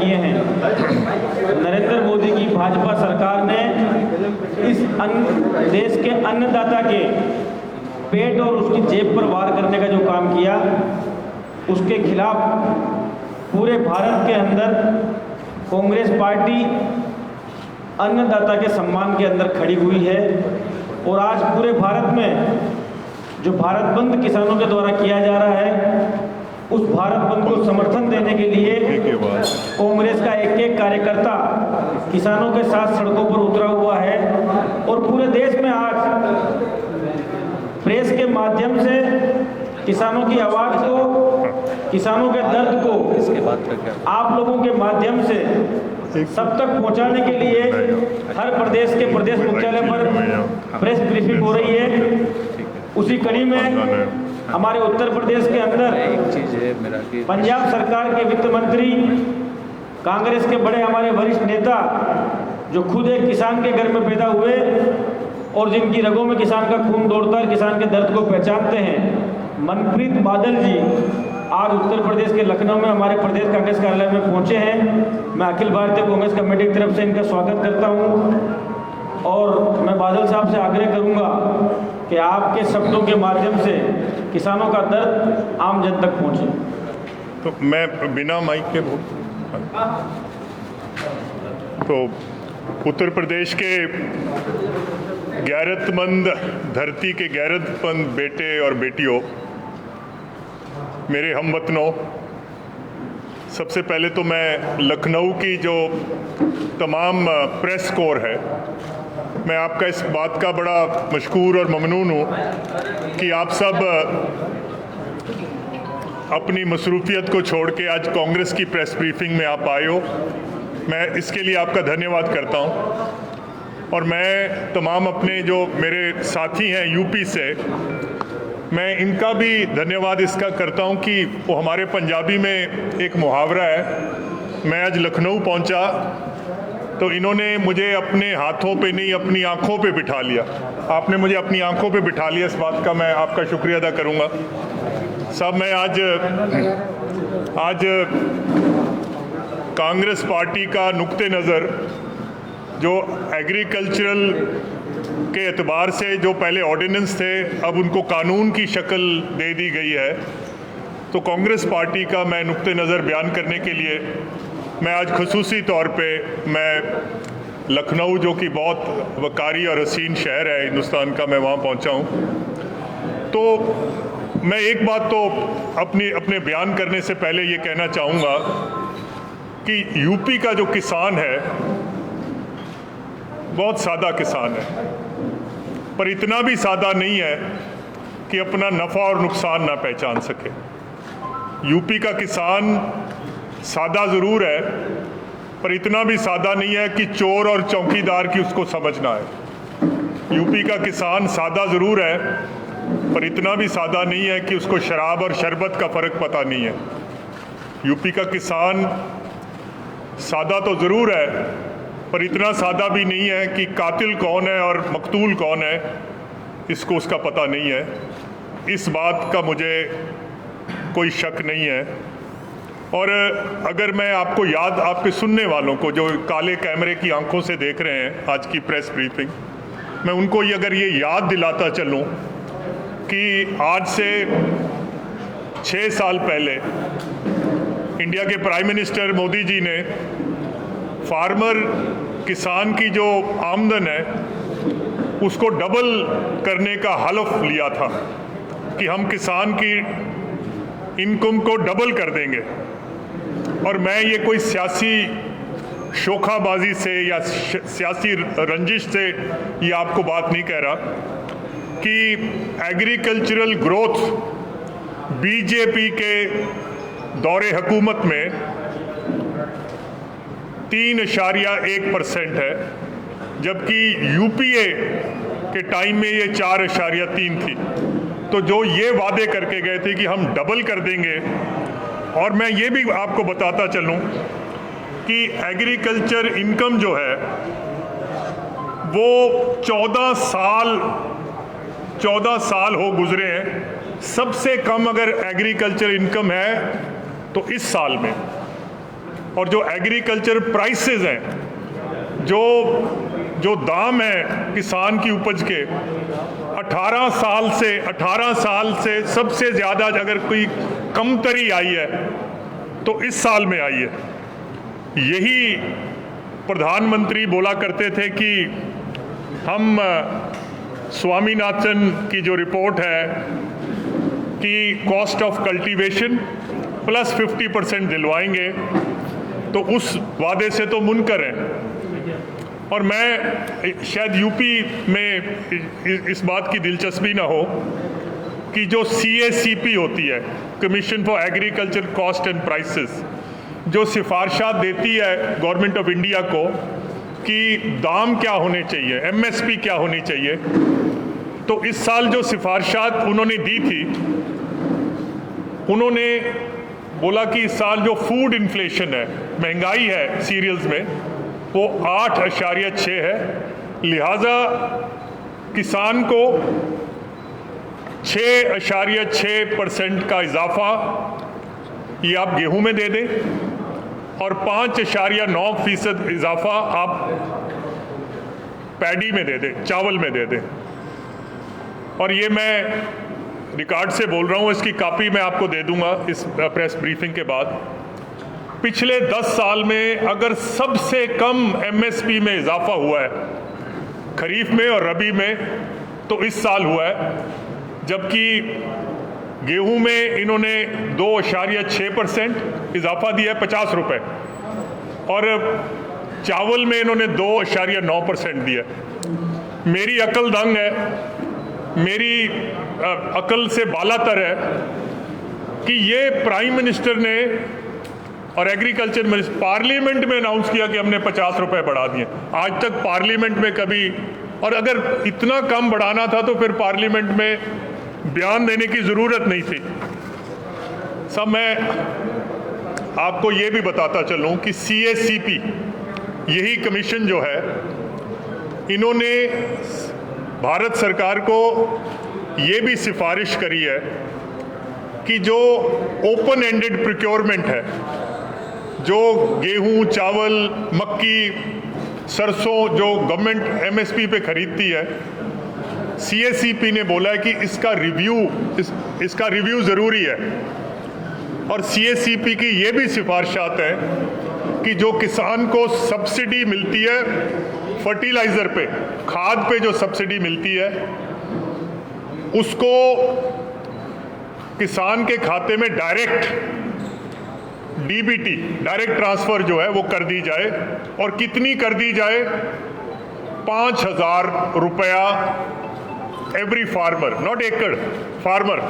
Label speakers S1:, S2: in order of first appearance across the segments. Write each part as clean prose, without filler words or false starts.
S1: किए हैं। नरेंद्र मोदी की भाजपा सरकार ने इस देश के अन्नदाता के पेट और उसकी जेब पर वार करने का जो काम किया, उसके खिलाफ पूरे भारत के अंदर कांग्रेस पार्टी अन्नदाता के सम्मान के अंदर खड़ी हुई है। और आज पूरे भारत में जो भारत बंद किसानों के द्वारा किया जा रहा है, उस भारत बंद को समर्थन देने के लिए कांग्रेस का एक एक कार्यकर्ता किसानों के साथ सड़कों पर उतरा हुआ है। और पूरे देश में आज प्रेस के माध्यम से किसानों की आवाज़ को, किसानों के दर्द को आप लोगों के माध्यम से सब तक पहुंचाने के लिए हर प्रदेश के प्रदेश मुख्यालय पर प्रेस ब्रीफिंग हो रही है। उसी कड़ी में हमारे उत्तर प्रदेश के अंदर पंजाब सरकार के वित्त मंत्री, कांग्रेस के बड़े हमारे वरिष्ठ नेता, जो खुद एक किसान के घर में पैदा हुए और जिनकी रगों में किसान का खून दौड़ता है, किसान के दर्द को पहचानते हैं, मनप्रीत बादल जी आज उत्तर प्रदेश के लखनऊ में हमारे प्रदेश कांग्रेस कार्यालय में पहुंचे हैं। मैं अखिल भारतीय कांग्रेस कमेटी की तरफ से इनका स्वागत करता हूं और मैं बादल साहब से आग्रह करूंगा कि आपके शब्दों के माध्यम से किसानों का दर्द आम जन तक पहुंचे।
S2: तो मैं बिना माइक के तो उत्तर प्रदेश के गैरतमंद धरती के गैरतमंद बेटे और बेटियों, मेरे हमवतनों, सबसे पहले तो मैं लखनऊ की जो तमाम प्रेस कोर है, मैं आपका इस बात का बड़ा मशकूर और ममनून हूँ कि आप सब अपनी मसरूफियत को छोड़ के आज कांग्रेस की प्रेस ब्रीफिंग में आप आए हो। मैं इसके लिए आपका धन्यवाद करता हूँ। और मैं तमाम अपने जो मेरे साथी हैं यूपी से, मैं इनका भी धन्यवाद इसका करता हूं कि वो हमारे पंजाबी में एक मुहावरा है, मैं आज लखनऊ पहुंचा तो इन्होंने मुझे अपने हाथों पे नहीं अपनी आंखों पे बिठा लिया। आपने मुझे अपनी आंखों पे बिठा लिया, इस बात का मैं आपका शुक्रिया अदा करूंगा। साहब, मैं आज कांग्रेस पार्टी का नुक्ते नज़र जो एग्रीकल्चरल के एतबार से जो पहले ऑर्डिनेंस थे, अब उनको कानून की शक्ल दे दी गई है, तो कांग्रेस पार्टी का मैं नुक्ते नज़र बयान करने के लिए मैं आज खुसूसी तौर पे मैं लखनऊ, जो कि बहुत वकारी और हसीन शहर है हिंदुस्तान का, मैं वहाँ पहुँचा हूँ। तो मैं एक बात तो अपने बयान करने से पहले ये कहना चाहूँगा कि यूपी का जो किसान है बहुत सादा किसान है, पर इतना भी सादा नहीं है कि अपना नफ़ा और नुकसान ना पहचान सके। यूपी का किसान सादा ज़रूर है, पर इतना भी सादा नहीं है कि चोर और चौकीदार की उसको समझना है। यूपी का किसान सादा ज़रूर है, पर इतना भी सादा नहीं है कि उसको शराब और शरबत का फ़र्क पता नहीं है। यूपी का किसान सादा तो ज़रूर है, पर इतना सादा भी नहीं है कि कातिल कौन है और मकतूल कौन है, इसको उसका पता नहीं है। इस बात का मुझे कोई शक नहीं है। और अगर मैं आपको याद, आपके सुनने वालों को जो काले कैमरे की आंखों से देख रहे हैं आज की प्रेस ब्रीफिंग, मैं उनको अगर ये याद दिलाता चलूं कि आज से 6 साल पहले इंडिया के प्राइम मिनिस्टर मोदी जी ने फार्मर, किसान की जो आमदन है उसको डबल करने का हलफ लिया था कि हम किसान की इनकम को डबल कर देंगे। और मैं ये कोई सियासी शोखाबाजी से या सियासी रंजिश से ये आपको बात नहीं कह रहा कि एग्रीकल्चरल ग्रोथ बीजेपी के दौरे हुकूमत में 3.1% है, जबकि यूपीए के टाइम में ये 4.3 थी। तो जो ये वादे करके गए थे कि हम डबल कर देंगे, और मैं ये भी आपको बताता चलूं कि एग्रीकल्चर इनकम जो है वो 14 साल हो गुजरे हैं। सबसे कम अगर एग्रीकल्चर इनकम है तो इस साल में और जो एग्रीकल्चर प्राइसेस हैं, जो दाम है किसान की उपज के, 18 साल से सबसे ज़्यादा अगर कोई कमतरी आई है तो इस साल में आई है। यही प्रधानमंत्री बोला करते थे कि हम स्वामीनाथन की जो रिपोर्ट है कि कॉस्ट ऑफ कल्टीवेशन प्लस 50% दिलवाएंगे, तो उस वादे से तो मुनकर हैं। और मैं शायद यूपी में इस बात की दिलचस्पी ना हो कि जो CACP होती है, commission for agriculture cost and prices, जो सिफारिशात देती है गवर्नमेंट ऑफ इंडिया को कि दाम क्या होने चाहिए, MSP क्या होनी चाहिए, तो इस साल जो सिफारिशात उन्होंने दी थी, उन्होंने बोला कि इस साल जो फूड इन्फ्लेशन है, महंगाई है सीरियल्स में, वो 8.6 है। लिहाजा किसान को 6.6% का इजाफा ये आप गेहूं में दे दें और 5.9% इजाफा आप पैडी में दे दें, चावल में दे दें। और ये मैं रिकॉर्ड से बोल रहा हूँ, इसकी कॉपी मैं आपको दे दूंगा इस प्रेस ब्रीफिंग के बाद। पिछले 10 साल में अगर सबसे कम MSP में इजाफा हुआ है खरीफ में और रबी में, तो इस साल हुआ है। जबकि गेहूं में इन्होंने 2.6% इजाफा दिया है, 50 रुपये, और चावल में इन्होंने 2.9% दिया। मेरी अकल दंग है, मेरी अकल से बालातर है कि ये प्राइम मिनिस्टर ने और एग्रीकल्चर मिनिस्टर पार्लियामेंट में अनाउंस किया कि हमने 50 रुपए बढ़ा दिए। आज तक पार्लियामेंट में कभी, और अगर इतना कम बढ़ाना था तो फिर पार्लियामेंट में बयान देने की ज़रूरत नहीं थी। सब मैं आपको ये भी बताता चलूं कि CACP, यही कमीशन जो है, इन्होंने भारत सरकार को ये भी सिफारिश करी है कि जो ओपन एंडेड प्रोक्योरमेंट है, जो गेहूं, चावल, मक्की, सरसों जो गवर्नमेंट MSP पे खरीदती है, CACP ने बोला है कि इसका रिव्यू ज़रूरी है। और CACP की ये भी सिफारिशात हैं कि जो किसान को सब्सिडी मिलती है फर्टिलाइज़र पे, खाद पे जो सब्सिडी मिलती है, उसको किसान के खाते में डायरेक्ट DBT, डायरेक्ट ट्रांसफ़र जो है वो कर दी जाए। और कितनी कर दी जाए? 5,000 रुपया एवरी फार्मर, नॉट एकड़, फार्मर।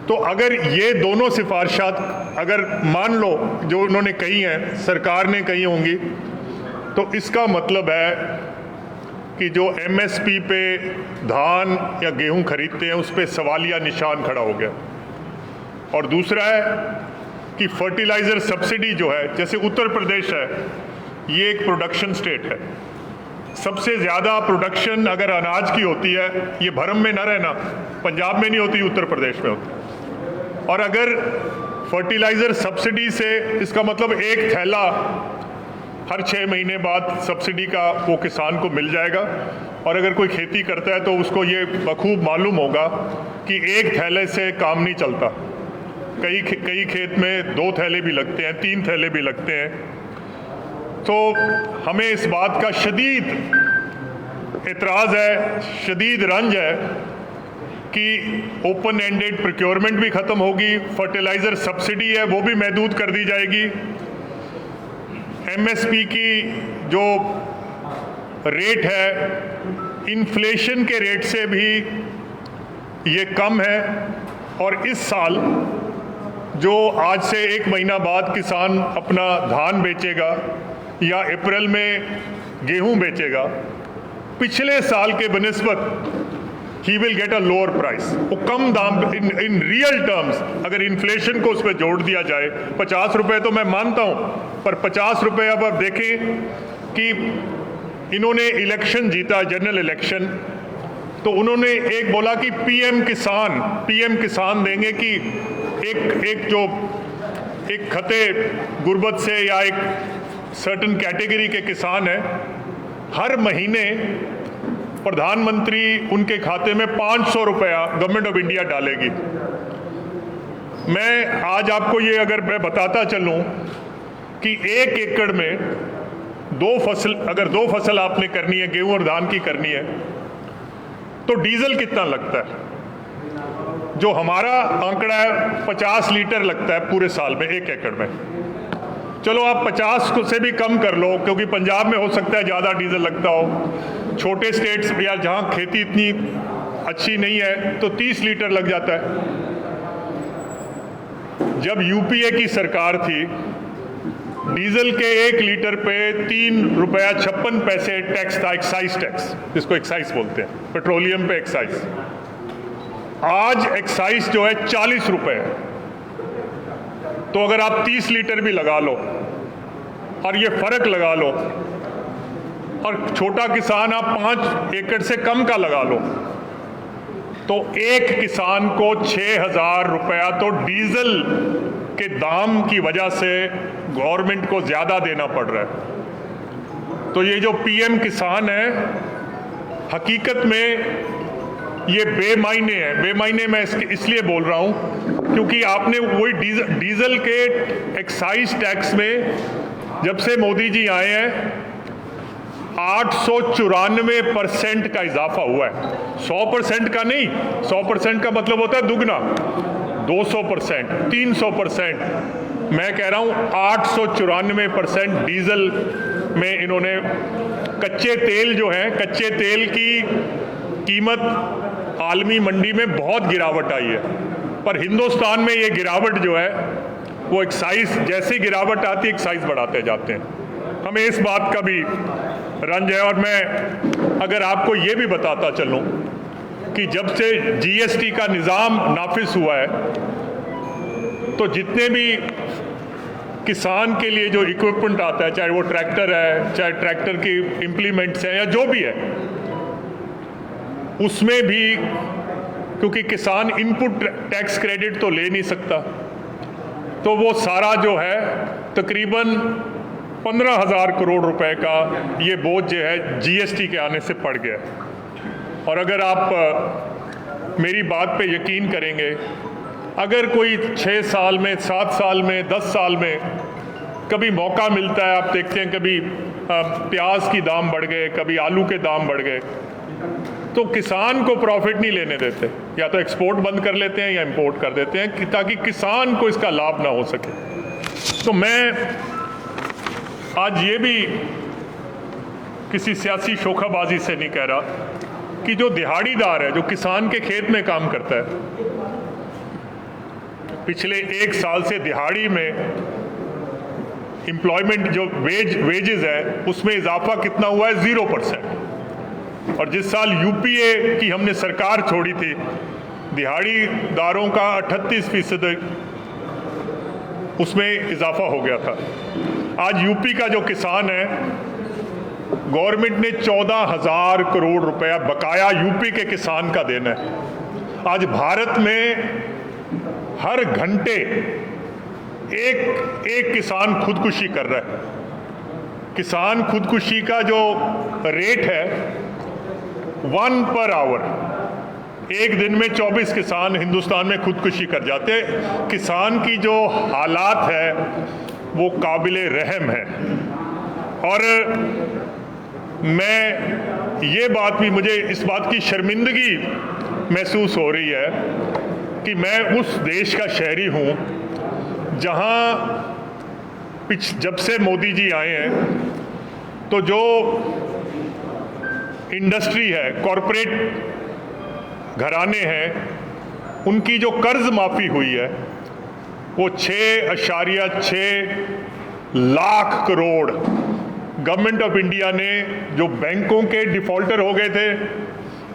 S2: तो अगर ये दोनों सिफारिशात अगर मान लो जो उन्होंने कही हैं, सरकार ने कही होंगी, तो इसका मतलब है कि जो MSP पे धान या गेहूं खरीदते हैं उस पर सवालिया निशान खड़ा हो गया। और दूसरा है कि फर्टिलाइज़र सब्सिडी जो है, जैसे उत्तर प्रदेश है, ये एक प्रोडक्शन स्टेट है, सबसे ज़्यादा प्रोडक्शन अगर अनाज की होती है, ये भरम में न रहना, पंजाब में नहीं होती, उत्तर प्रदेश में होती। और अगर फर्टिलाइज़र सब्सिडी से, इसका मतलब एक थैला हर 6 महीने बाद सब्सिडी का वो किसान को मिल जाएगा। और अगर कोई खेती करता है तो उसको ये बखूब मालूम होगा कि एक थैले से काम नहीं चलता, कई खेत में 2 थैले भी लगते हैं, 3 थैले भी लगते हैं। तो हमें इस बात का शदीद एतराज़ है, शदीद रंज है कि ओपन एंडेड प्रोक्योरमेंट भी ख़त्म होगी, फर्टिलाइज़र सब्सिडी है वो भी महदूद कर दी जाएगी, MSP की जो रेट है इन्फ्लेशन के रेट से भी ये कम है। और इस साल जो आज से 1 महीना बाद किसान अपना धान बेचेगा या अप्रैल में गेहूं बेचेगा, पिछले साल के बनिस्बत ही will get a lower price. वो कम दाम इन रियल टर्म्स, अगर इन्फ्लेशन को उस पर जोड़ दिया जाए, 50 रुपये तो मैं मानता हूँ, पर 50 रुपये अब आप देखें कि इन्होंने इलेक्शन जीता, जनरल इलेक्शन, तो उन्होंने एक बोला कि पीएम किसान देंगे कि एक जो एक खते गुर्बत से या एक सर्टन कैटेगरी के किसान हैं, हर महीने प्रधानमंत्री उनके खाते में 500 रुपया गवर्नमेंट ऑफ इंडिया डालेगी। मैं आज आपको ये अगर मैं बताता चलूं कि 1 एकड़ में 2 फसल, अगर 2 फसल आपने करनी है, गेहूं और धान की करनी है, तो डीजल कितना लगता है? जो हमारा आंकड़ा है 50 लीटर लगता है पूरे साल में 1 एकड़ में। चलो आप 50 से भी कम कर लो, क्योंकि पंजाब में हो सकता है ज़्यादा डीजल लगता हो, छोटे स्टेट्स या जहाँ खेती इतनी अच्छी नहीं है तो 30 लीटर लग जाता है। जब यूपीए की सरकार थी, डीजल के 1 लीटर पे 3 रुपया 56 पैसे टैक्स था, एक्साइज टैक्स, जिसको एक्साइज बोलते हैं, पेट्रोलियम पे एक्साइज। आज एक्साइज जो है 40 रुपए है। तो अगर आप 30 लीटर भी लगा लो और ये फर्क लगा लो, और छोटा किसान आप 5 एकड़ से कम का लगा लो, तो एक किसान को 6,000 रुपया तो डीजल के दाम की वजह से गवर्नमेंट को ज्यादा देना पड़ रहा है। तो ये जो पीएम किसान है, हकीकत में ये बेमायने है। बेमायने मैं इसलिए बोल रहा हूं क्योंकि आपने वही डीजल के एक्साइज टैक्स में जब से मोदी जी आए हैं 894% का इजाफा हुआ है। 100% का नहीं, 100% का मतलब होता है दुगना, 200%, 300%। मैं कह रहा हूं 894% डीजल में इन्होंने, कच्चे तेल जो है, कच्चे तेल की कीमत आलमी मंडी में बहुत गिरावट आई है, पर हिंदुस्तान में ये गिरावट जो है वो एक्साइज, जैसे गिरावट आती है एक्साइज बढ़ाते जाते हैं। हमें इस बात का भी रंज है। और मैं अगर आपको ये भी बताता चलूं कि जब से जीएसटी का निज़ाम नाफिज हुआ है, तो जितने भी किसान के लिए जो इक्विपमेंट आता है, चाहे वो ट्रैक्टर है, चाहे ट्रैक्टर की इम्प्लीमेंट्स हैं या जो भी है, उसमें भी क्योंकि किसान इनपुट टैक्स क्रेडिट तो ले नहीं सकता, तो वो सारा जो है तकरीबन 15,000 करोड़ रुपए का ये बोझ जो है जीएसटी के आने से पड़ गया। और अगर आप मेरी बात पे यकीन करेंगे, अगर कोई 6 साल में, 7 साल में, 10 साल में कभी मौका मिलता है, आप देखते हैं कभी प्याज की दाम बढ़ गए, कभी आलू के दाम बढ़ गए, तो किसान को प्रॉफिट नहीं लेने देते, या तो एक्सपोर्ट बंद कर लेते हैं या इंपोर्ट कर देते हैं ताकि किसान को इसका लाभ ना हो सके। तो मैं आज ये भी किसी सियासी शोखाबाजी से नहीं कह रहा कि जो दिहाड़ीदार है, जो किसान के खेत में काम करता है, पिछले 1 साल से दिहाड़ी में एम्प्लॉयमेंट जो वेजेस है उसमें इजाफा कितना हुआ है? 0%। और जिस साल यूपीए की हमने सरकार छोड़ी थी, दिहाड़ीदारों का 38% उसमें इजाफा हो गया था। आज यूपी का जो किसान है, गवर्नमेंट ने 14,000 करोड़ रुपया बकाया यूपी के किसान का देना है। आज भारत में हर घंटे एक किसान खुदकुशी कर रहा है। किसान खुदकुशी का जो रेट है 1 पर आवर, एक दिन में 24 किसान हिंदुस्तान में खुदकुशी कर जाते हैं। किसान की जो हालात है वो काबिले रहम है। और मैं ये बात भी, मुझे इस बात की शर्मिंदगी महसूस हो रही है कि मैं उस देश का शहरी हूँ जहाँ जब से मोदी जी आए हैं तो जो इंडस्ट्री है, कॉरपोरेट घराने हैं, उनकी जो कर्ज माफ़ी हुई है वो 6.6 lakh crore government of India ने, जो बैंकों के डिफॉल्टर हो गए थे,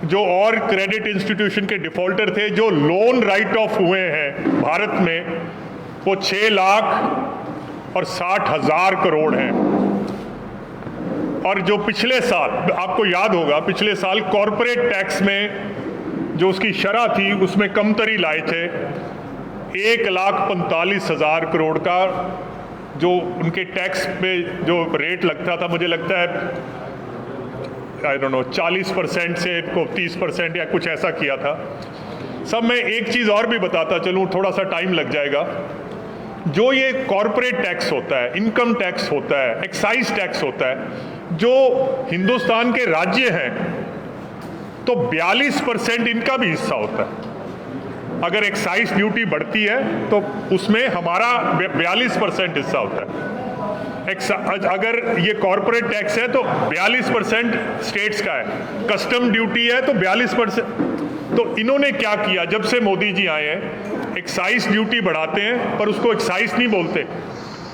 S2: जो और क्रेडिट इंस्टीट्यूशन के डिफॉल्टर थे, जो लोन राइट ऑफ हुए हैं भारत में, वो 6,60,000 करोड़ हैं। और जो पिछले साल, आपको याद होगा, पिछले साल कॉरपोरेट टैक्स में जो उसकी शरह थी उसमें कमतरी लाए थे। 1,45,000 करोड़ का जो उनके टैक्स पे जो रेट लगता था, मुझे लगता है आई डोंट नो 40% से इनको 30% या कुछ ऐसा किया था। सब मैं एक चीज़ और भी बताता चलूँ, थोड़ा सा टाइम लग जाएगा। जो ये कॉरपोरेट टैक्स होता है, इनकम टैक्स होता है, एक्साइज टैक्स होता है, जो हिंदुस्तान के राज्य हैं, तो 42% इनका भी हिस्सा होता है। अगर एक्साइज ड्यूटी बढ़ती है तो उसमें हमारा 42% हिस्सा होता है। अगर ये कॉरपोरेट टैक्स है तो 42% स्टेट्स का है, कस्टम ड्यूटी है तो 42%। तो इन्होंने क्या किया, जब से मोदी जी आए हैं, एक्साइज ड्यूटी बढ़ाते हैं पर उसको एक्साइज नहीं बोलते,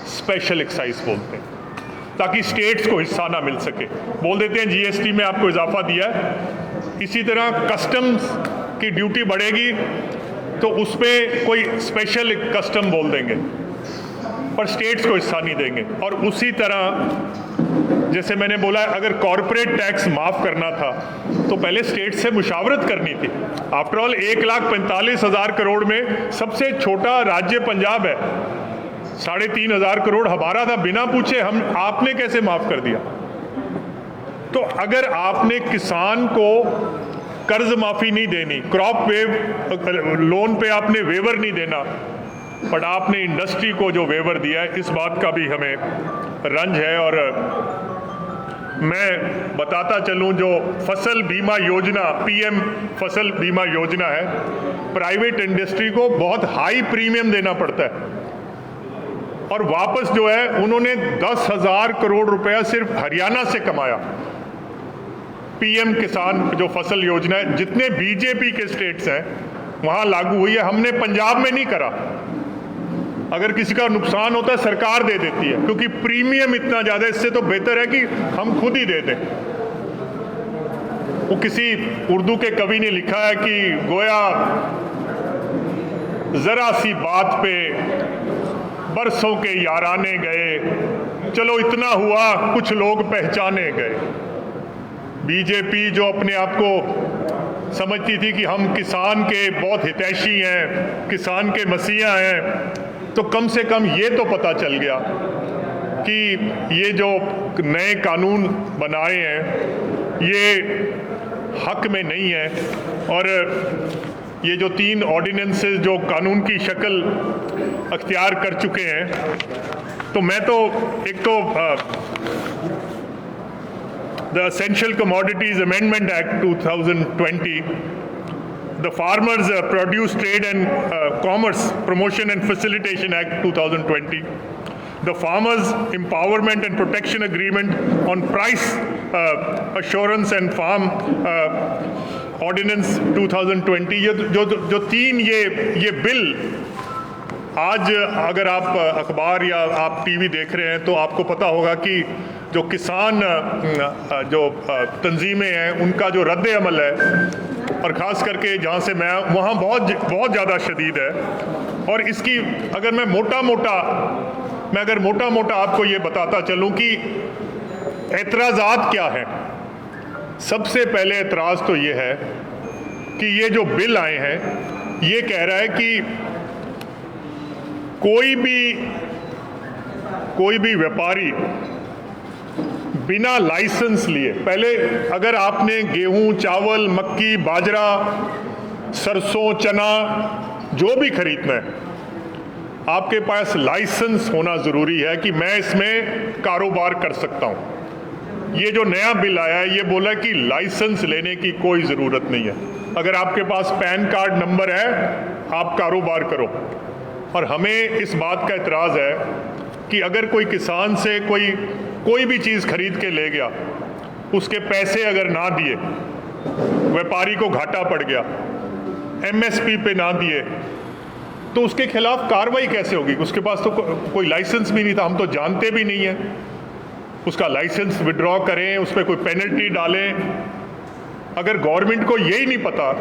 S2: स्पेशल एक्साइज बोलते हैं, ताकि स्टेट्स को हिस्सा ना मिल सके। बोल देते हैं जीएसटी में आपको इजाफा दिया है, इसी तरह कस्टम्स की ड्यूटी बढ़ेगी तो उस पर कोई स्पेशल कस्टम बोल देंगे पर स्टेट्स को हिस्सा नहीं देंगे। और उसी तरह जैसे मैंने बोला, अगर कॉरपोरेट टैक्स माफ़ करना था तो पहले स्टेट से मुशावरत करनी थी। आफ्टर ऑल 1,45,000 करोड़ में सबसे छोटा राज्य पंजाब है, 3,500 करोड़ हमारा था, बिना पूछे आपने कैसे माफ़ कर दिया? तो अगर आपने किसान को कर्ज माफ़ी नहीं देनी, क्रॉप लोन पे आपने वेवर नहीं देना, बट आपने इंडस्ट्री को जो वेवर दिया है, इस बात का भी हमें रंज है। और मैं बताता चलूं, जो फसल बीमा योजना, पीएम फसल बीमा योजना है, प्राइवेट इंडस्ट्री को बहुत हाई प्रीमियम देना पड़ता है और वापस जो है उन्होंने 10,000 करोड़ रुपया सिर्फ हरियाणा से कमाया। पीएम किसान जो फसल योजना है, जितने बीजेपी के स्टेट्स हैं वहां लागू हुई है, हमने पंजाब में नहीं करा। अगर किसी का नुकसान होता है सरकार दे देती है, क्योंकि प्रीमियम इतना ज्यादा, इससे तो बेहतर है कि हम खुद ही दे दें। वो किसी उर्दू के कवि ने लिखा है कि गोया जरा सी बात पे बरसों के याराने गए, चलो इतना हुआ कुछ लोग पहचाने गए। बीजेपी जो अपने आप को समझती थी कि हम किसान के बहुत हितैषी हैं, किसान के मसीहा हैं, तो कम से कम ये तो पता चल गया कि ये जो नए कानून बनाए हैं ये हक में नहीं है। और ये जो 3 ऑर्डिनेंसेस जो कानून की शक्ल अख्तियार कर चुके हैं, तो मैं तो एक तो the Essential Commodities Amendment Act 2020, the Farmers Produce Trade and Commerce Promotion and Facilitation Act 2020, the Farmers Empowerment and Protection Agreement on Price Assurance and Farm Ordinance 2020, ये जो 3 ये बिल आज अगर आप अखबार या आप टीवी देख रहे हैं तो आपको पता होगा कि जो किसान जो तंजीमें हैं उनका जो रद्द अमल है, और ख़ास करके जहाँ से मैं वहाँ बहुत ज़्यादा शदीद है। और इसकी अगर मैं मोटा मोटा आपको ये बताता चलूँ कि एतराज़ात क्या हैं। सबसे पहले एतराज़ तो ये है कि ये जो बिल आए हैं ये कह रहा है कि कोई भी व्यापारी बिना लाइसेंस लिए, पहले अगर आपने गेहूं, चावल, मक्की, बाजरा, सरसों, चना जो भी खरीदना है, आपके पास लाइसेंस होना ज़रूरी है कि मैं इसमें कारोबार कर सकता हूं। ये जो नया बिल आया है ये बोला कि लाइसेंस लेने की कोई ज़रूरत नहीं है, अगर आपके पास पैन कार्ड नंबर है आप कारोबार करो। और हमें इस बात का एतराज़ है कि अगर कोई किसान से कोई भी चीज़ खरीद के ले गया, उसके पैसे अगर ना दिए, व्यापारी को घाटा पड़ गया, एमएसपी पे ना दिए, तो उसके खिलाफ कार्रवाई कैसे होगी? उसके पास तो कोई लाइसेंस भी नहीं था, हम तो जानते भी नहीं है। उसका लाइसेंस विड्रॉ करें, उस पर कोई पेनल्टी डालें। अगर गवर्नमेंट को यही नहीं पता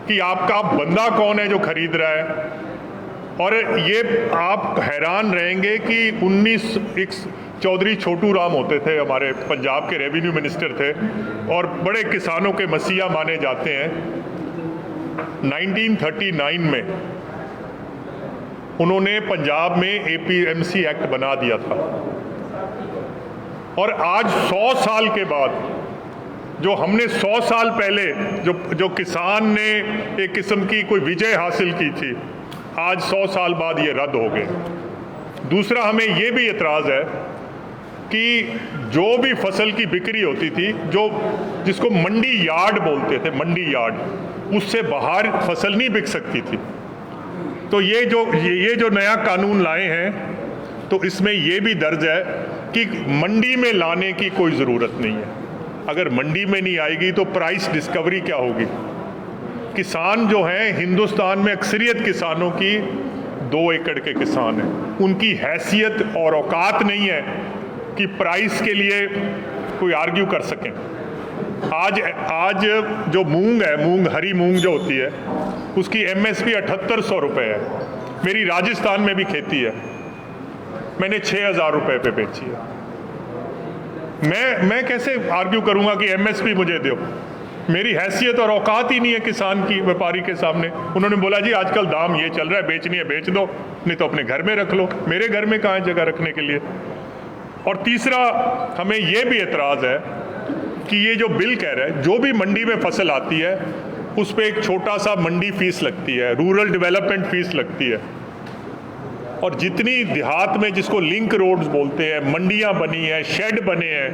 S2: कि आपका बंदा कौन है जो खरीद रहा है, और ये आप हैरान रहेंगे कि 19 चौधरी छोटू राम होते थे, हमारे पंजाब के रेवेन्यू मिनिस्टर थे और बड़े किसानों के मसीहा माने जाते हैं। 1939 में उन्होंने पंजाब में एपीएमसी एक्ट बना दिया था। और आज 100 साल के बाद, जो हमने 100 साल पहले जो किसान ने एक किस्म की कोई विजय हासिल की थी, आज 100 साल बाद ये रद्द हो गए। दूसरा, हमें ये भी एतराज़ है कि जो भी फसल की बिक्री होती थी, जिसको मंडी यार्ड बोलते थे, मंडी यार्ड, उससे बाहर फसल नहीं बिक सकती थी। तो ये जो नया कानून लाए हैं, तो इसमें ये भी दर्ज है कि मंडी में लाने की कोई ज़रूरत नहीं है। अगर मंडी में नहीं आएगी तो प्राइस डिस्कवरी क्या होगी? किसान जो हैं, हिंदुस्तान में अक्सरियत किसानों की 2 एकड़ के किसान हैं, उनकी हैसियत और औकात नहीं है कि प्राइस के लिए कोई आर्ग्यू कर सकें। आज जो मूंग है, हरी मूंग जो होती है, उसकी एमएसपी 7800 रुपये है। मेरी राजस्थान में भी खेती है, मैंने 6000 रुपये पे बेची है। मैं कैसे आर्ग्यू करूंगा कि एमएसपी मुझे दो? मेरी हैसियत और औकात ही नहीं है किसान की व्यापारी के सामने। उन्होंने बोला जी आजकल दाम ये चल रहा है, बेचनी है बेच दो, नहीं तो अपने घर में रख लो। मेरे घर में कहाँ है जगह रखने के लिए? और तीसरा, हमें ये भी एतराज़ है कि ये जो बिल कह रहा है, जो भी मंडी में फसल आती है उस पर एक छोटा सा मंडी फीस लगती है, रूरल डेवलपमेंट फीस लगती है। और जितनी देहात में, जिसको लिंक रोड्स बोलते हैं, मंडियां बनी हैं, शेड बने हैं,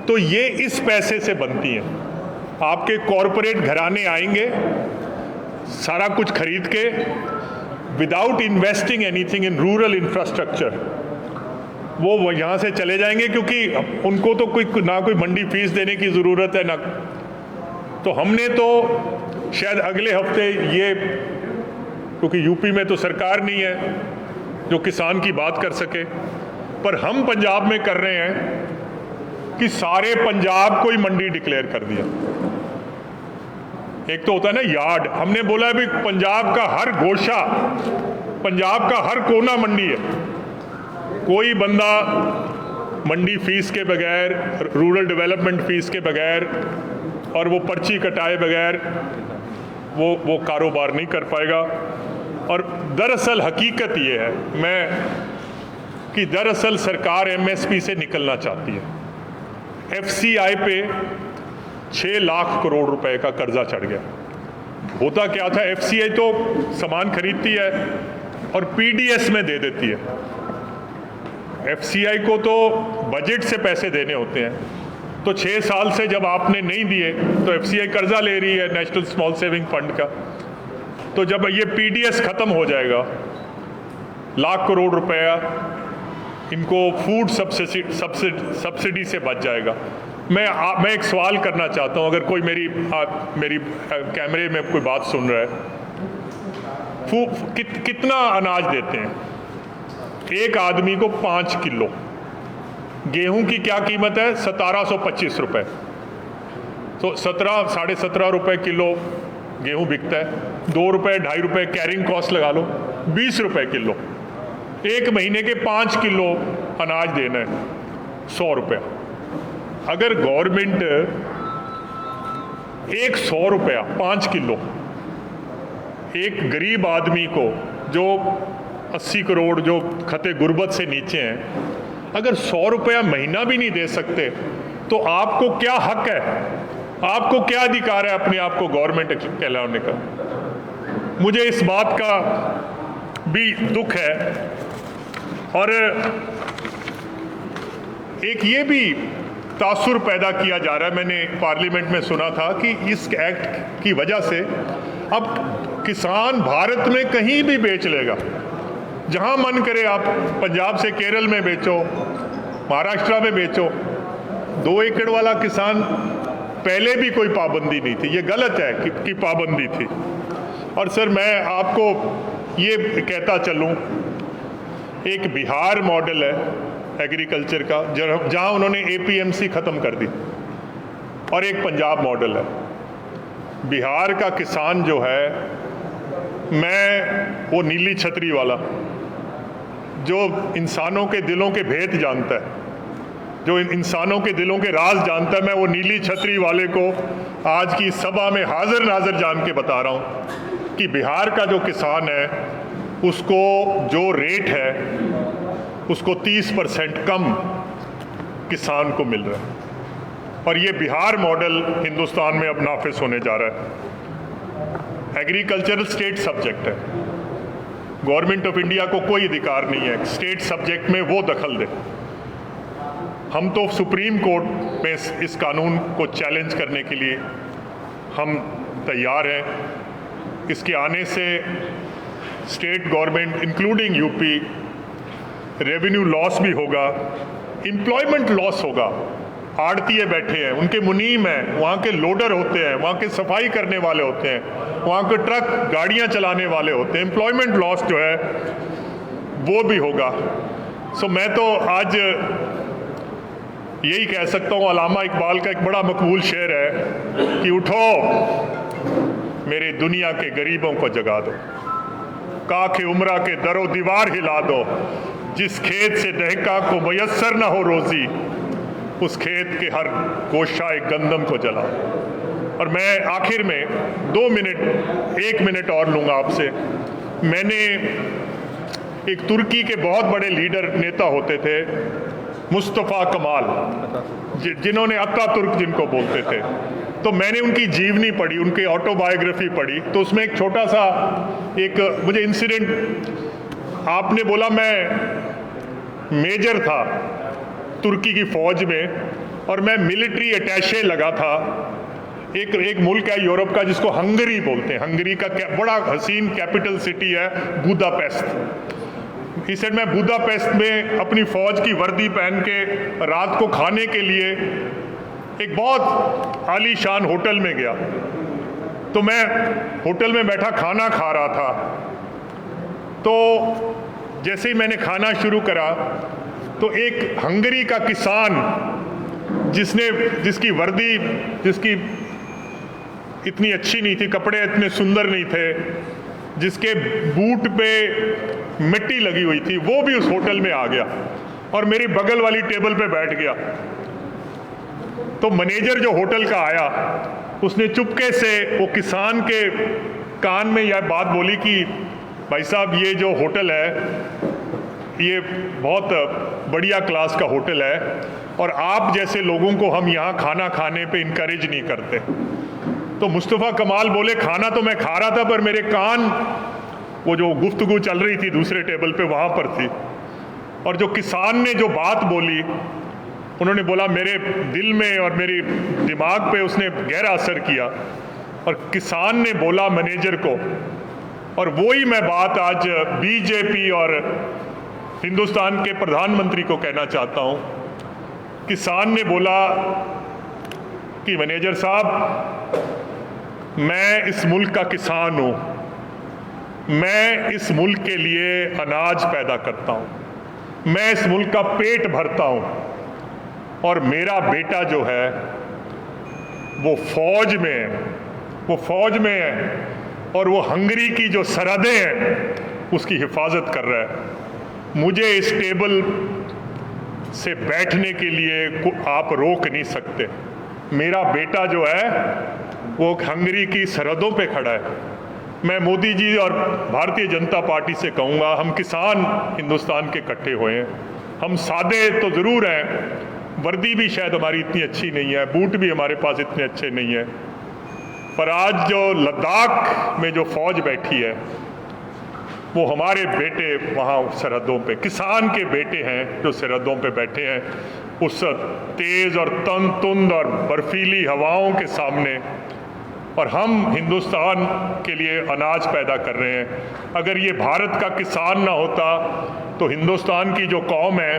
S2: तो ये इस पैसे से बनती हैं। आपके कॉरपोरेट घराने आएंगे सारा कुछ खरीद के, without investing anything in rural infrastructure, वो यहाँ से चले जाएंगे, क्योंकि उनको तो ना कोई मंडी फीस देने की ज़रूरत है ना। तो हमने तो शायद अगले हफ्ते ये, क्योंकि यूपी में तो सरकार नहीं है जो किसान की बात कर सके, पर हम पंजाब में कर रहे हैं कि सारे पंजाब को ही मंडी डिक्लेयर कर दिया। एक तो होता है ना यार्ड, हमने बोला है भी पंजाब का हर गोशा, पंजाब का हर कोना मंडी है। कोई बंदा मंडी फीस के बगैर, रूरल डेवलपमेंट फीस के बगैर और वो पर्ची कटाए बगैर वो कारोबार नहीं कर पाएगा। और दरअसल हकीकत ये है कि दरअसल सरकार एमएसपी से निकलना चाहती है। एफसीआई पे 6 लाख करोड़ रुपए का कर्जा चढ़ गया। होता क्या था, एफसीआई तो सामान खरीदती है और पीडीएस में दे देती है। एफसीआई को तो बजट से पैसे देने होते हैं, तो 6 साल से जब आपने नहीं दिए तो एफसीआई कर्जा ले रही है, नेशनल स्मॉल सेविंग फंड का। तो जब ये पीडीएस खत्म हो जाएगा, लाख करोड़ रुपया इनको फूड सब्सिडी से बच जाएगा। मैं एक सवाल करना चाहता हूं, अगर कोई मेरी कैमरे में कोई बात सुन रहा है, कितना अनाज देते हैं? एक आदमी को 5 किलो। गेहूं की क्या कीमत है? 1725 रुपये। तो 17.5 रुपये किलो गेहूं बिकता है। 2 रुपये 2.5 रुपये कैरिंग कॉस्ट लगा लो, 20 रुपये किलो। एक महीने के 5 किलो अनाज देना है, 100 रुपया। अगर गवर्नमेंट एक 100 रुपया 5 किलो एक गरीब आदमी को, जो 80 करोड़ जो खते गुर्बत से नीचे हैं, अगर 100 रुपया महीना भी नहीं दे सकते, तो आपको क्या हक है, आपको क्या अधिकार है अपने आप को गवर्नमेंट कहलाने का? मुझे इस बात का भी दुख है। और एक ये भी तासुर पैदा किया जा रहा है, मैंने पार्लियामेंट में सुना था कि इस एक्ट की वजह से अब किसान भारत में कहीं भी बेच लेगा, जहां मन करे। आप पंजाब से केरल में बेचो, महाराष्ट्र में बेचो। 2 एकड़ वाला किसान, पहले भी कोई पाबंदी नहीं थी, ये गलत है कि पाबंदी थी। और सर, मैं आपको ये कहता चलूं, एक बिहार मॉडल है एग्रीकल्चर का, जहां उन्होंने एपीएमसी खत्म कर दी, और एक पंजाब मॉडल है। बिहार का किसान जो है, वो नीली छतरी वाला, जो इंसानों के दिलों के भेद जानता है, जो इंसानों के दिलों के राज जानता है, मैं वो नीली छतरी वाले को आज की सभा में हाजिर नाजिर जान के बता रहा हूँ कि बिहार का जो किसान है उसको जो रेट है उसको 30% कम किसान को मिल रहा है। और ये बिहार मॉडल हिंदुस्तान में अब नाफिज होने जा रहा है। एग्रीकल्चरल स्टेट सब्जेक्ट है, गवर्नमेंट ऑफ इंडिया को कोई अधिकार नहीं है स्टेट सब्जेक्ट में वो दखल दे। हम तो सुप्रीम कोर्ट में इस कानून को चैलेंज करने के लिए हम तैयार हैं। इसके आने से state government including UP revenue loss भी होगा, एम्प्लॉयमेंट लॉस होगा। आड़तीये बैठे हैं, उनके मुनीम हैं, वहाँ के लोडर होते हैं, वहाँ के सफाई करने वाले होते हैं, वहाँ के ट्रक गाड़ियाँ चलाने वाले होते हैं। एम्प्लॉयमेंट लॉस जो है वो भी होगा। सो मैं तो आज यही कह सकता हूँ, अल्लामा इकबाल का एक बड़ा मकबूल शेर है कि उठो मेरे दुनिया के गरीबों को जगा दो, काखे उमरा के दरो दीवार हिला दो, जिस खेत से दहका को मयस्सर ना हो रोजी, उस खेत के हर गोशा एक गंदम को जला। और मैं आखिर में 1 मिनट और लूँगा आपसे। मैंने एक तुर्की के बहुत बड़े लीडर नेता होते थे मुस्तफ़ा कमाल, जिन्होंने अत्तातुर्क जिनको बोलते थे, तो मैंने उनकी जीवनी पढ़ी, उनकी ऑटोबायोग्राफी पढ़ी। तो उसमें एक छोटा सा एक मुझे इंसिडेंट, आपने बोला मैं मेजर था तुर्की की फौज में और मैं मिलिट्री अटैचे लगा था। एक मुल्क है यूरोप का जिसको हंगरी बोलते हैं। हंगरी का बड़ा हसीन कैपिटल सिटी है बुदापेस्ट। इस मैं बुदापेस्ट में अपनी फौज की वर्दी पहन के रात को खाने के लिए एक बहुत आलीशान होटल में गया। तो मैं होटल में बैठा खाना खा रहा था, तो जैसे ही मैंने खाना शुरू करा तो एक हंगरी का किसान जिसकी वर्दी इतनी अच्छी नहीं थी, कपड़े इतने सुंदर नहीं थे, जिसके बूट पे मिट्टी लगी हुई थी, वो भी उस होटल में आ गया और मेरी बगल वाली टेबल पे बैठ गया। तो मैनेजर जो होटल का आया उसने चुपके से वो किसान के कान में यह बात बोली कि भाई साहब ये जो होटल है ये बहुत बढ़िया क्लास का होटल है और आप जैसे लोगों को हम यहाँ खाना खाने पे इनकरेज नहीं करते। तो मुस्तफ़ा कमाल बोले खाना तो मैं खा रहा था पर मेरे कान वो जो गुफ्तगू चल रही थी दूसरे टेबल पे वहाँ पर थी। और जो किसान ने जो बात बोली, उन्होंने बोला मेरे दिल में और मेरी दिमाग पे उसने गहरा असर किया। और किसान ने बोला मैनेजर को, और वही मैं बात आज बीजेपी और हिंदुस्तान के प्रधानमंत्री को कहना चाहता हूँ। किसान ने बोला कि मैनेजर साहब, मैं इस मुल्क का किसान हूँ, मैं इस मुल्क के लिए अनाज पैदा करता हूँ, मैं इस मुल्क का पेट भरता हूँ, और मेरा बेटा जो है वो फौज में है और वो हंगरी की जो सरहदें हैं उसकी हिफाजत कर रहा है। मुझे इस टेबल से बैठने के लिए आप रोक नहीं सकते। मेरा बेटा जो है वो हंगरी की सरहदों पे खड़ा है। मैं मोदी जी और भारतीय जनता पार्टी से कहूँगा, हम किसान हिंदुस्तान के इकट्ठे हुए हैं। हम सादे तो ज़रूर हैं, वर्दी भी शायद हमारी इतनी अच्छी नहीं है, बूट भी हमारे पास इतने अच्छे नहीं है, पर आज जो लद्दाख में जो फौज बैठी है वो हमारे बेटे वहाँ सरहदों पे, किसान के बेटे हैं जो सरहदों पे बैठे हैं, उस तेज़ और तुंद और बर्फीली हवाओं के सामने, और हम हिंदुस्तान के लिए अनाज पैदा कर रहे हैं। अगर ये भारत का किसान ना होता तो हिंदुस्तान की जो कौम है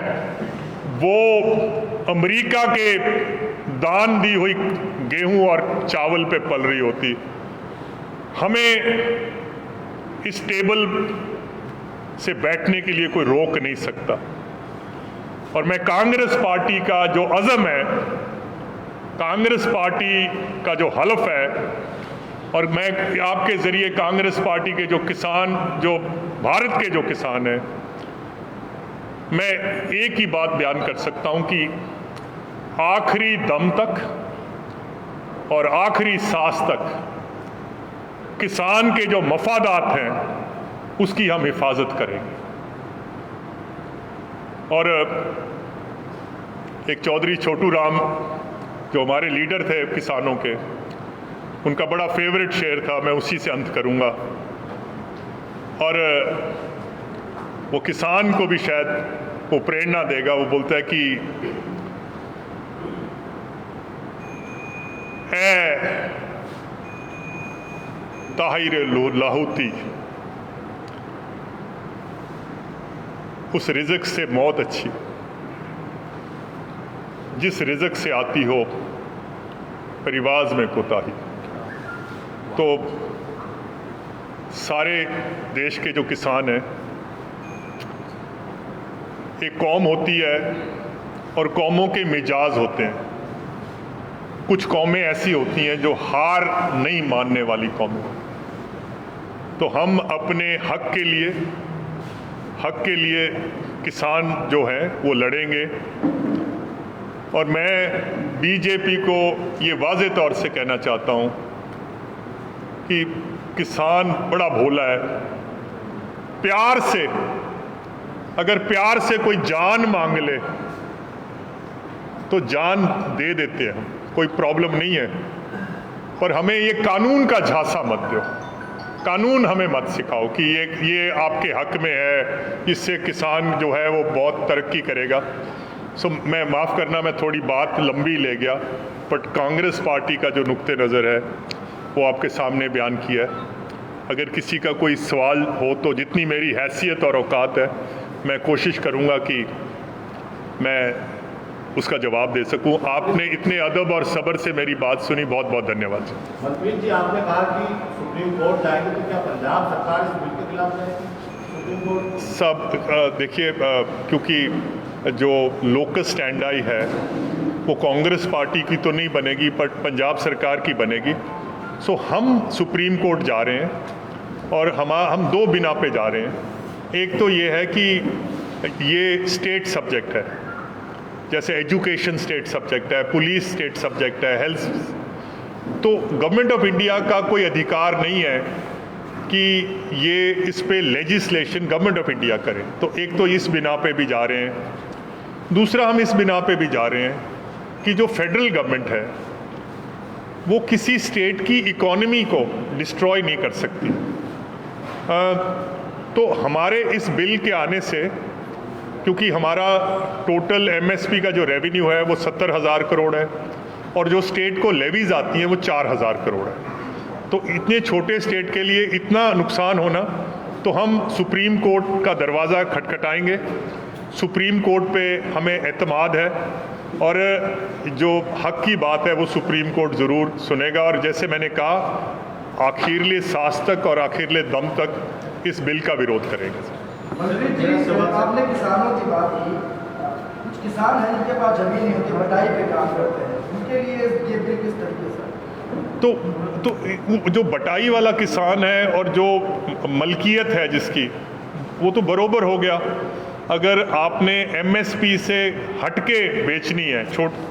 S2: वो अमेरिका के दान दी हुई गेहूं और चावल पे पल रही होती। हमें इस टेबल से बैठने के लिए कोई रोक नहीं सकता। और मैं कांग्रेस पार्टी का जो अज़म है, कांग्रेस पार्टी का जो हलफ है, और मैं आपके ज़रिए कांग्रेस पार्टी के जो किसान, जो भारत के जो किसान हैं, मैं एक ही बात बयान कर सकता हूं कि आखिरी दम तक और आखिरी सांस तक किसान के जो मफादात हैं उसकी हम हिफाजत करेंगे। और एक चौधरी छोटू राम जो हमारे लीडर थे किसानों के, उनका बड़ा फेवरेट शेर था, मैं उसी से अंत करूंगा। और वो किसान को भी शायद वो प्रेरणा देगा। वो बोलता है कि ऐ ताहिर लाहौती, उस रिज़्क से मौत अच्छी जिस रिज़्क से आती हो परिवाज में कोताही। तो सारे देश के जो किसान हैं, एक कौम होती है और कौमों के मिजाज होते हैं। कुछ कौमें ऐसी होती हैं जो हार नहीं मानने वाली कौमें। तो हम अपने हक के लिए किसान जो हैं वो लड़ेंगे। और मैं बीजेपी को ये वाज़े तौर से कहना चाहता हूँ कि किसान बड़ा भोला है। प्यार से, अगर प्यार से कोई जान मांग ले तो जान दे देते हैं, कोई प्रॉब्लम नहीं है। पर हमें ये कानून का झांसा मत दो, कानून हमें मत सिखाओ कि ये आपके हक में है, इससे किसान जो है वो बहुत तरक्की करेगा। सो मैं माफ़ करना, मैं थोड़ी बात लंबी ले गया, बट कांग्रेस पार्टी का जो नुक्ते नज़र है वो आपके सामने बयान किया है। अगर किसी का कोई सवाल हो तो जितनी मेरी हैसियत और औकात है मैं कोशिश करूँगा कि मैं उसका जवाब दे सकूं। आपने इतने अदब और सब्र से मेरी बात सुनी, बहुत बहुत धन्यवाद।
S3: मनप्रीत जी, आपने कहा कि सुप्रीम कोर्ट जाएंगे, तो क्या पंजाब सरकार इस बिल के खिलाफ जाएगी सुप्रीम कोर्ट?
S2: सब देखिए, क्योंकि जो लोकस स्टैंड आई है वो कांग्रेस पार्टी की तो नहीं बनेगी, पर पंजाब सरकार की बनेगी। सो हम सुप्रीम कोर्ट जा रहे हैं और हम दो बिना पे जा रहे हैं। एक तो ये है कि ये स्टेट सब्जेक्ट है, जैसे एजुकेशन स्टेट सब्जेक्ट है, पुलिस स्टेट सब्जेक्ट है, हेल्थ। तो गवर्नमेंट ऑफ इंडिया का कोई अधिकार नहीं है कि ये इस पे लेजिस्लेशन गवर्नमेंट ऑफ इंडिया करे। तो एक तो इस बिना पे भी जा रहे हैं। दूसरा, हम इस बिना पे भी जा रहे हैं कि जो फेडरल गवर्नमेंट है वो किसी स्टेट की इकोनॉमी को डिस्ट्रॉय नहीं कर सकती। तो हमारे इस बिल के आने से, क्योंकि हमारा टोटल एमएसपी का जो रेवेन्यू है वो 70,000 करोड़ है और जो स्टेट को लेवीज आती हैं वो 4,000 करोड़ है। तो इतने छोटे स्टेट के लिए इतना नुकसान होना, तो हम सुप्रीम कोर्ट का दरवाज़ा खटखटाएंगे। सुप्रीम कोर्ट पे हमें एतमाद है और जो हक की बात है वो सुप्रीम कोर्ट ज़रूर सुनेगा। और जैसे मैंने कहा, आखिरले सांस तक और आखिरले दम तक इस बिल का विरोध करेंगे।
S4: मनप्रीत जी, आपने किसानों की बात की। कुछ किसान हैं जिनके पास जमीन नहीं होती, बटाई पे काम करते हैं, उनके लिए ये बिल किस तरीके से?
S2: तो जो बटाई वाला किसान है और जो मलकियत है जिसकी, वो तो बरोबर हो गया। अगर आपने एमएसपी से हटके बेचनी है,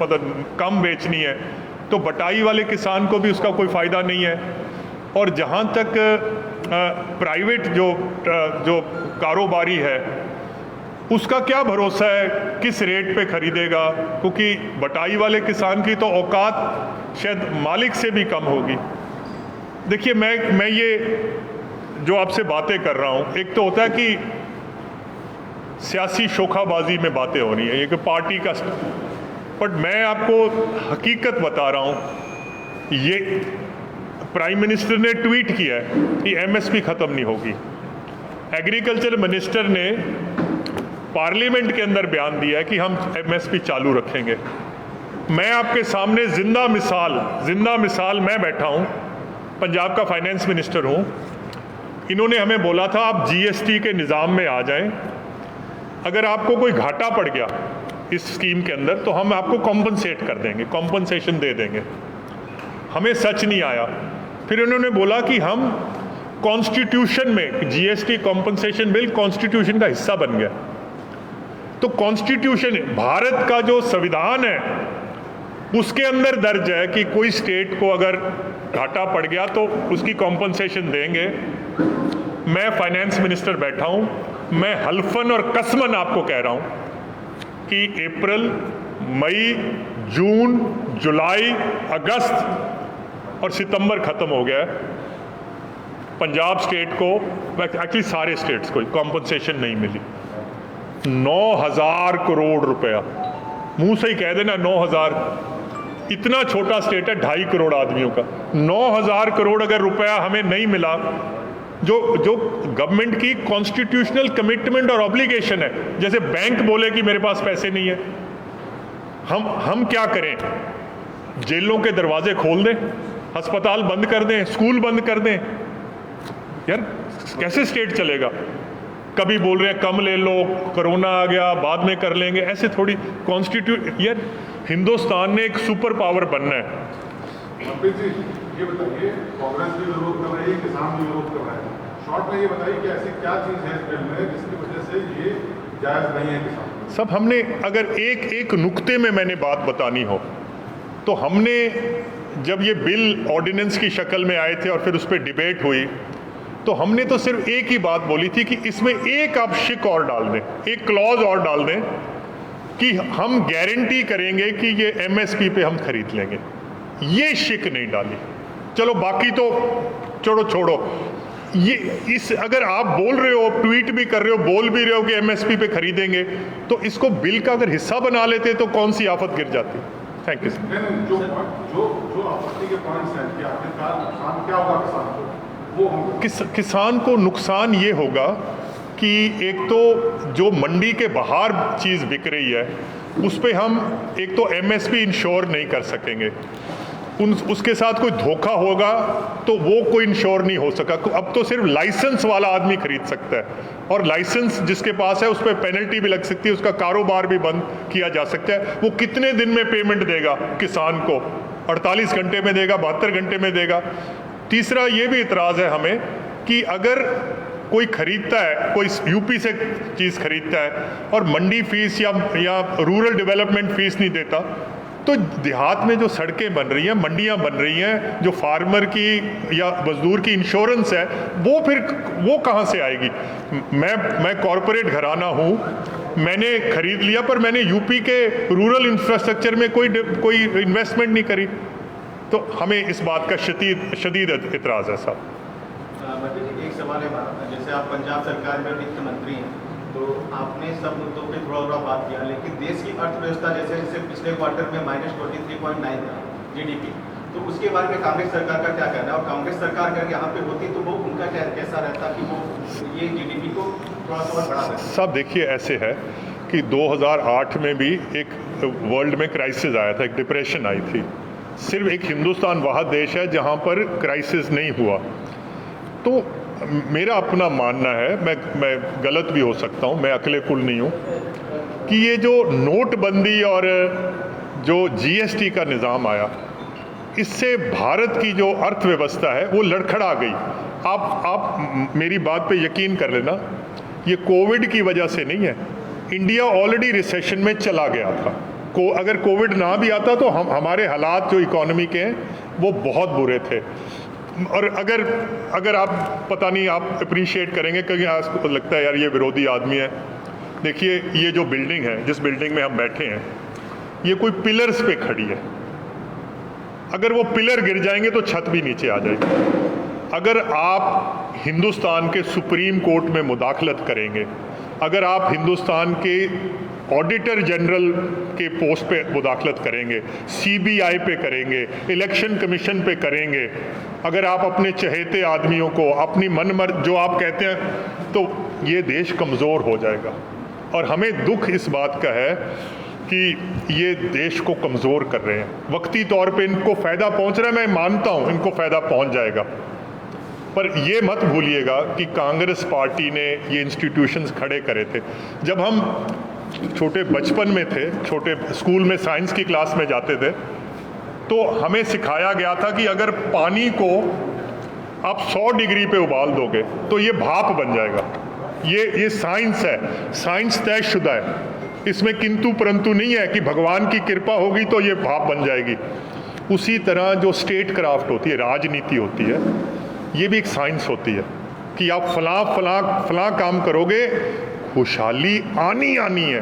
S2: मतलब कम बेचनी है, तो बटाई वाले किसान को भी उसका कोई फ़ायदा नहीं है। और जहाँ तक प्राइवेट जो कारोबारी है उसका क्या भरोसा है किस रेट पे खरीदेगा, क्योंकि बटाई वाले किसान की तो औकात शायद मालिक से भी कम होगी। देखिए, मैं ये जो आपसे बातें कर रहा हूँ, एक तो होता है कि सियासी शोखाबाजी में बातें हो रही है, ये कि पार्टी का, बट मैं आपको हकीकत बता रहा हूँ। ये प्राइम मिनिस्टर ने ट्वीट किया है कि एमएसपी ख़त्म नहीं होगी। एग्रीकल्चर मिनिस्टर ने पार्लियामेंट के अंदर बयान दिया है कि हम एमएसपी चालू रखेंगे। मैं आपके सामने जिंदा मिसाल मैं बैठा हूँ, पंजाब का फाइनेंस मिनिस्टर हूँ। इन्होंने हमें बोला था आप जीएसटी के निज़ाम में आ जाएं, अगर आपको कोई घाटा पड़ गया इस स्कीम के अंदर तो हम आपको कॉम्पनसेट कर देंगे, कॉम्पनसेशन दे देंगे। हमें सच नहीं आया। फिर उन्होंने बोला कि हम कॉन्स्टिट्यूशन में जीएसटी कॉम्पनसेशन बिल कॉन्स्टिट्यूशन का हिस्सा बन गया। तो कॉन्स्टिट्यूशन, भारत का जो संविधान है उसके अंदर दर्ज है कि कोई स्टेट को अगर घाटा पड़ गया तो उसकी कॉम्पनसेशन देंगे। मैं फाइनेंस मिनिस्टर बैठा हूं, मैं हल्फन और कसमन आपको कह रहा हूं कि अप्रैल, मई, जून, जुलाई, अगस्त और सितंबर खत्म हो गया है। पंजाब स्टेट को, एक्चुअली सारे स्टेट्स को कॉम्पनसेशन नहीं मिली। 9,000 करोड़ रुपया, मुंह से ही कह देना 9,000। इतना छोटा स्टेट है, 2.5 करोड़ आदमियों का। 9,000 करोड़ अगर रुपया हमें नहीं मिला, जो गवर्नमेंट की कॉन्स्टिट्यूशनल कमिटमेंट और ऑब्लिगेशन है, जैसे बैंक बोले कि मेरे पास पैसे नहीं है, हम क्या करें? जेलों के दरवाजे खोल दें, अस्पताल बंद कर दें, स्कूल बंद कर दें? यार कैसे स्टेट चलेगा? कभी बोल रहे हैं कम ले लो, कोरोना आ गया बाद में कर लेंगे, ऐसे थोड़ी यार हिंदुस्तान ने एक सुपर पावर बनना है।
S5: मनप्रीत जी, ये बताइए, कांग्रेस भी विरोध कर रही है, किसान भी विरोध कर रहा है। शॉर्ट में ये बताइए कि ऐसी क्या चीज़ है इस बिल में जिसकी वजह से ये जायज़ नहीं है किसान?
S2: सब हमने, अगर एक नुक्ते में मैंने बात बतानी हो तो हमने जब ये बिल ऑर्डिनेंस की शक्ल में आए थे और फिर उस पर डिबेट हुई, तो हमने तो सिर्फ एक ही बात बोली थी कि इसमें एक आप शिक और डाल दें, एक क्लॉज और डाल दें कि हम गारंटी करेंगे कि ये एमएसपी पे हम खरीद लेंगे। ये शिक नहीं डाली। चलो बाकी तो छोड़ो। ये अगर आप बोल रहे हो, ट्वीट भी कर रहे हो, बोल भी रहे हो कि एमएसपी पे खरीदेंगे, तो इसको बिल का अगर हिस्सा बना लेते तो कौन सी आफत गिर जाती। Thank you.
S5: जो आपत्ति के पॉइंट्स हैं कि आखिरकार नुकसान क्या होगा किसान को, वो हम
S2: किसान को नुकसान ये होगा कि एक तो जो मंडी के बाहर चीज़ बिक रही है उस पे हम एक तो एमएसपी इंश्योर नहीं कर सकेंगे, उसके साथ कोई धोखा होगा तो वो कोई इंश्योर नहीं हो सका। अब तो सिर्फ लाइसेंस वाला आदमी खरीद सकता है, और लाइसेंस जिसके पास है उस पर पेनल्टी भी लग सकती है, उसका कारोबार भी बंद किया जा सकता है। वो कितने दिन में पेमेंट देगा किसान को? 48 घंटे में देगा, 72 घंटे में देगा? तीसरा ये भी इतराज़ है हमें कि अगर कोई खरीदता है, कोई यूपी से चीज़ खरीदता है और मंडी फीस या रूरल डेवलपमेंट फीस नहीं देता, तो देहात में जो सड़कें बन रही हैं, मंडियां बन रही हैं, जो फार्मर की या मजदूर की इंश्योरेंस है, वो कहाँ से आएगी? मैं कॉरपोरेट घराना हूँ, मैंने खरीद लिया, पर मैंने यूपी के रूरल इंफ्रास्ट्रक्चर में कोई इन्वेस्टमेंट नहीं करी। तो हमें इस बात का शदीद इतराज़ है साहब।
S3: एक सवाल है, जैसे आप पंजाब सरकार में वित्त मंत्री हैं, तो आपने सब मुद्दों पे थोड़ा बात किया, लेकिन देश की अर्थव्यवस्था जैसे पिछले क्वार्टर में -23.9 था जीडीपी, तो उसके बारे में कांग्रेस सरकार का क्या कहना है? और कांग्रेस सरकार अगर यहाँ पे होती तो वो उनका कैसा रहता कि वो ये जीडीपी को थोड़ा सा बढ़ा देते?
S2: सब देखिए, ऐसे है कि 2008 में भी एक वर्ल्ड में क्राइसिस आया था, एक डिप्रेशन आई थी। सिर्फ एक हिंदुस्तान वह देश है जहाँ पर क्राइसिस नहीं हुआ। तो मेरा अपना मानना है, मैं गलत भी हो सकता हूँ, मैं अकेले कुल नहीं हूँ, कि ये जो नोटबंदी और जो जीएसटी का निज़ाम आया, इससे भारत की जो अर्थव्यवस्था है वो लड़खड़ा गई। आप मेरी बात पे यकीन कर लेना, ये कोविड की वजह से नहीं है। इंडिया ऑलरेडी रिसेशन में चला गया था। अगर कोविड ना भी आता तो हमारे हालात जो इकोनॉमी के हैं वो बहुत बुरे थे। और अगर आप पता नहीं, आप अप्रिशिएट करेंगे क्योंकि आपको लगता है यार ये विरोधी आदमी है। देखिए, ये जो बिल्डिंग है, जिस बिल्डिंग में हम बैठे हैं, ये कोई पिलर्स पे खड़ी है। अगर वो पिलर गिर जाएंगे तो छत भी नीचे आ जाएगी। अगर आप हिंदुस्तान के सुप्रीम कोर्ट में मुदाखलत करेंगे, अगर आप हिंदुस्तान के ऑडिटर जनरल के पोस्ट पे मुदाखलत करेंगे, सीबीआई पे करेंगे, इलेक्शन कमीशन पे करेंगे, अगर आप अपने चहेते आदमियों को अपनी मनमर्जी जो आप कहते हैं, तो ये देश कमज़ोर हो जाएगा। और हमें दुख इस बात का है कि ये देश को कमज़ोर कर रहे हैं। वक्ती तौर पे इनको फ़ायदा पहुंच रहा है, मैं मानता हूं इनको फ़ायदा पहुंच जाएगा, पर ये मत भूलिएगा कि कांग्रेस पार्टी ने ये इंस्टीट्यूशंस खड़े करे थे। जब हम छोटे बचपन में थे, छोटे स्कूल में साइंस की क्लास में जाते थे, तो हमें सिखाया गया था कि अगर पानी को आप 100 डिग्री पे उबाल दोगे तो ये भाप बन जाएगा। ये साइंस है, साइंस तयशुदा है, इसमें किंतु परंतु नहीं है कि भगवान की कृपा होगी तो ये भाप बन जाएगी। उसी तरह जो स्टेट क्राफ्ट होती है, राजनीति होती है, ये भी एक साइंस होती है। कि आप फलां फलां फलां काम करोगे, खुशहाली आनी आनी है।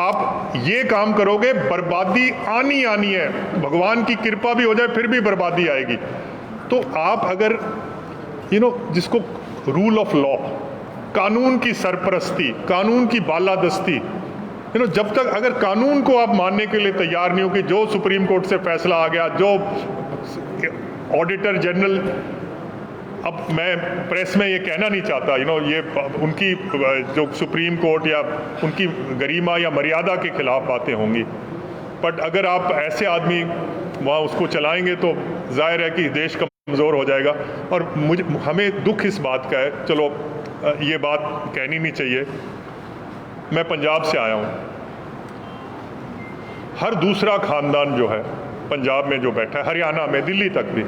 S2: आप ये काम करोगे, बर्बादी आनी आनी है। भगवान की कृपा भी हो जाए फिर भी बर्बादी आएगी। तो आप अगर जिसको रूल ऑफ लॉ, कानून की सरपरस्ती, कानून की बालादस्ती, जब तक अगर कानून को आप मानने के लिए तैयार नहीं हो कि जो सुप्रीम कोर्ट से फैसला आ गया, जो ऑडिटर जनरल, अब मैं प्रेस में ये कहना नहीं चाहता, ये उनकी जो सुप्रीम कोर्ट या उनकी गरिमा या मर्यादा के खिलाफ बातें होंगी, बट अगर आप ऐसे आदमी वहाँ उसको चलाएंगे तो जाहिर है कि देश कमज़ोर हो जाएगा। और हमें दुख इस बात का है, चलो ये बात कहनी नहीं चाहिए, मैं पंजाब से आया हूँ, हर दूसरा खानदान जो है पंजाब में जो बैठा है, हरियाणा में, दिल्ली तक भी,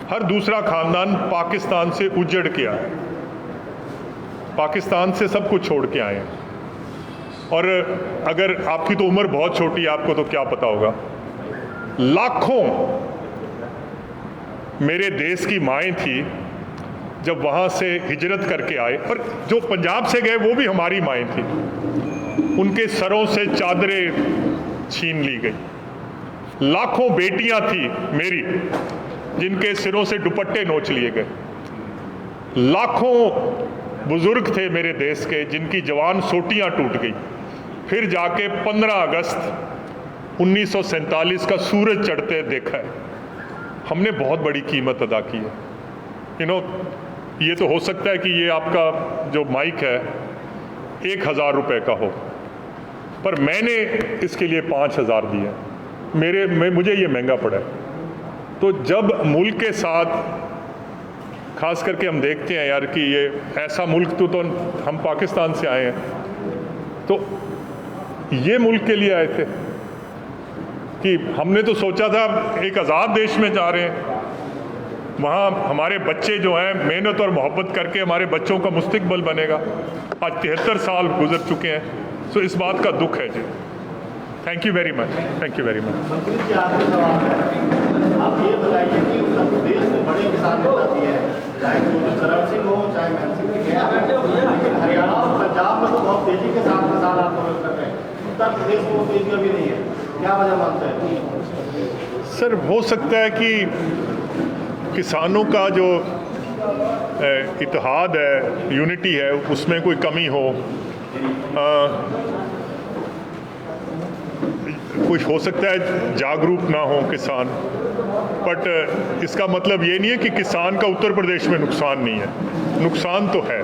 S2: हर दूसरा खानदान पाकिस्तान से उजड़ के आया, पाकिस्तान से सब कुछ छोड़ के आए हैं। और अगर आपकी तो उम्र बहुत छोटी है, आपको तो क्या पता होगा, लाखों मेरे देश की माएँ थी जब वहाँ से हिजरत करके आए, और जो पंजाब से गए वो भी हमारी माएँ थी, उनके सरों से चादरें छीन ली गई। लाखों बेटियां थी मेरी जिनके सिरों से दुपट्टे नोच लिए गए। लाखों बुजुर्ग थे मेरे देश के जिनकी जवान सोटियां टूट गई। फिर जाके 15 अगस्त 1947 का सूरज चढ़ते देखा है। हमने बहुत बड़ी कीमत अदा की है। ये तो हो सकता है कि ये आपका जो माइक है 1000 रुपए का हो, पर मैंने इसके लिए 5000 दिए। मुझे ये महंगा पड़ा है। तो जब मुल्क के साथ खास करके हम देखते हैं यार कि ये ऐसा मुल्क, तो हम पाकिस्तान से आए हैं, तो ये मुल्क के लिए आए थे कि हमने तो सोचा था एक आज़ाद देश में जा रहे हैं, वहाँ हमारे बच्चे जो हैं मेहनत और मोहब्बत करके हमारे बच्चों का मुस्तकबिल बनेगा। आज 73 साल गुजर चुके हैं, तो इस बात का दुख है जी। Thank you very much, thank you very much.
S6: मंत्री जी, आपसे सवाल है, आप ये बताइए कि उत्तर प्रदेश में बड़े किसान नेता भी हैं, चाहे चरण सिंह हो चाहे महन सिंह जी, लेकिन हरियाणा और पंजाब में तो बहुत तेजी के साथ किसान आंदोलन कर रहे हैं, उत्तर प्रदेश में वो तेजी अभी नहीं है, क्या वजह मानते हैं?
S2: सर, हो सकता है कि किसानों का जो इत्तेहाद है, यूनिटी है, उसमें कोई कमी हो। कुछ हो सकता है जागरूक ना हो किसान, बट इसका मतलब ये नहीं है कि किसान का उत्तर प्रदेश में नुकसान नहीं है, नुकसान तो है।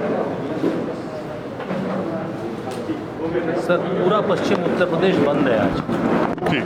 S7: सर, पूरा पश्चिम उत्तर प्रदेश बंद है आज।
S2: जी।